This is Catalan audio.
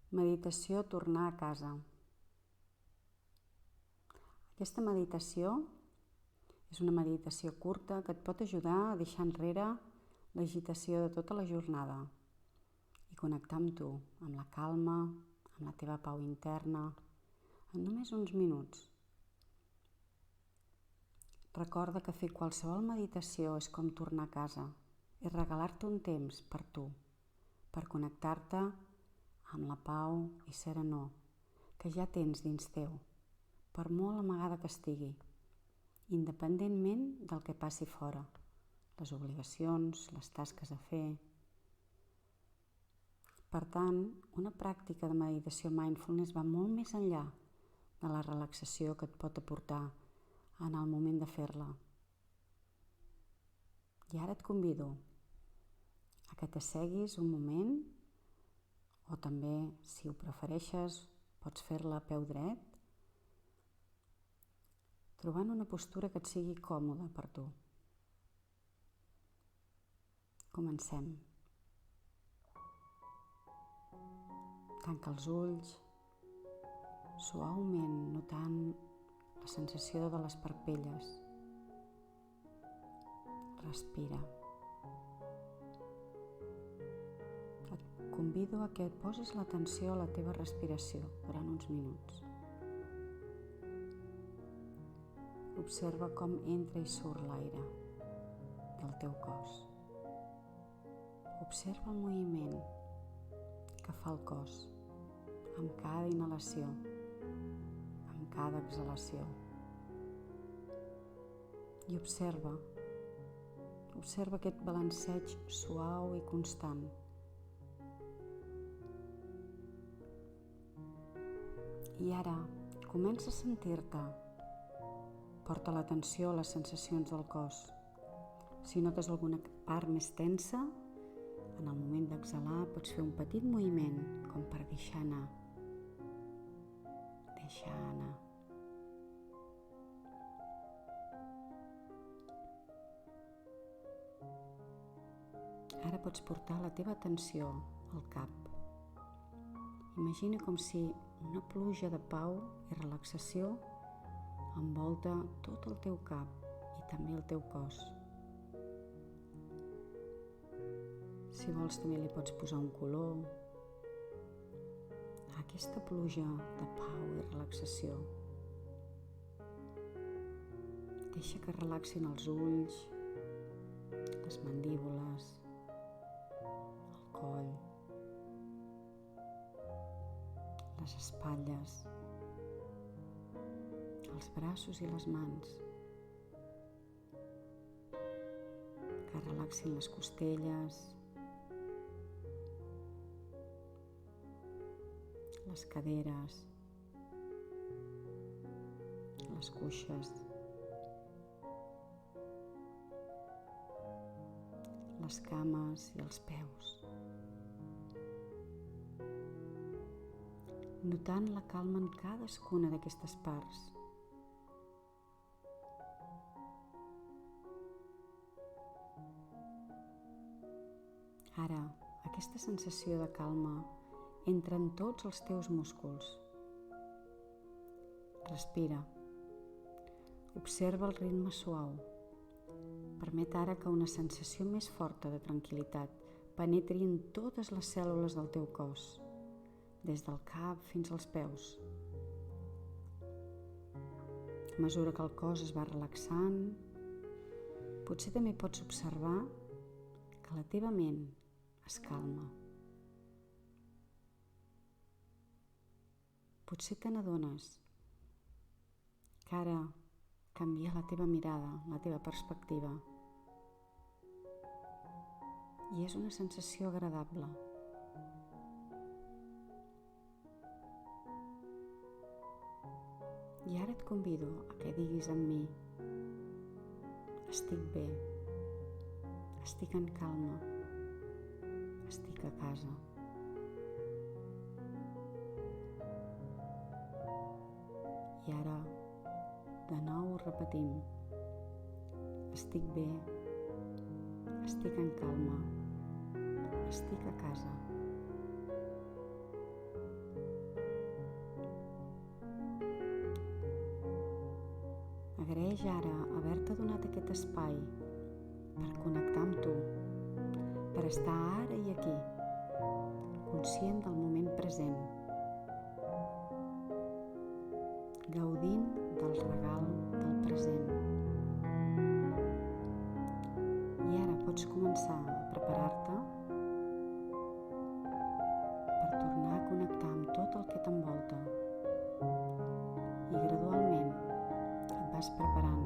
Meditació tornar a casa. Aquesta meditació és una meditació curta que et pot ajudar a deixar enrere l'agitació de tota la jornada i connectar amb tu, amb la calma, amb la teva pau interna, en només uns minuts. Recorda que fer qualsevol meditació és com tornar a casa, és regalar-te un temps per tu, per connectar-te amb la pau i serenor que ja tens dins teu, per molt amagada que estigui, independentment del que passi fora, les obligacions, les tasques a fer. Per tant, una pràctica de meditació mindfulness va molt més enllà de la relaxació que et pot aportar en el moment de fer-la. I ara et convido a que t'asseguis un moment, o també, si ho prefereixes, pots fer-la a peu dret, trobant una postura que et sigui còmoda per tu. Comencem. Tanca els ulls, suaument notant la sensació de les parpelles. Respira. Et convido a que et posis l'atenció a la teva respiració durant uns minuts. Observa com entra i surt l'aire del teu cos. Observa el moviment que fa el cos amb cada inhalació, amb cada exhalació. I observa aquest balanceig suau i constant. I ara comença a sentir-te. Porta l'atenció a les sensacions del cos. Si notes alguna part més tensa, en el moment d'exhalar pots fer un petit moviment com per deixar anar. Deixar anar. Ara pots portar la teva atenció al cap. Imagina com si una pluja de pau i relaxació envolta tot el teu cap i també el teu cos. Si vols també li pots posar un color a aquesta pluja de pau i relaxació. Deixa que relaxin els ulls, les mandíbules, el coll, les espatlles, els braços i les mans, que relaxin les costelles, les caderes, les cuixes, les cames i els peus. Notant la calma en cadascuna d'aquestes parts. Ara, aquesta sensació de calma entra en tots els teus músculs. Respira. Observa el ritme suau. Permet ara que una sensació més forta de tranquil·litat penetri en totes les cèl·lules del teu cos, des del cap fins als peus. A mesura que el cos es va relaxant, potser també pots observar que la teva ment es calma. Potser te n'adones que ara canvia la teva mirada, la teva perspectiva. I és una sensació agradable. I ara et convido a que diguis amb mi: estic bé, estic en calma, estic a casa. I ara, de nou repetim: estic bé, estic en calma, estic a casa. Agraeix ara haver-te donat aquest espai per connectar amb tu, per estar ara i aquí, conscient del moment present, gaudint del regal del present. I ara pots començar a preparar-te per tornar a connectar amb tot el que t'envolta. I gradualment et vas preparant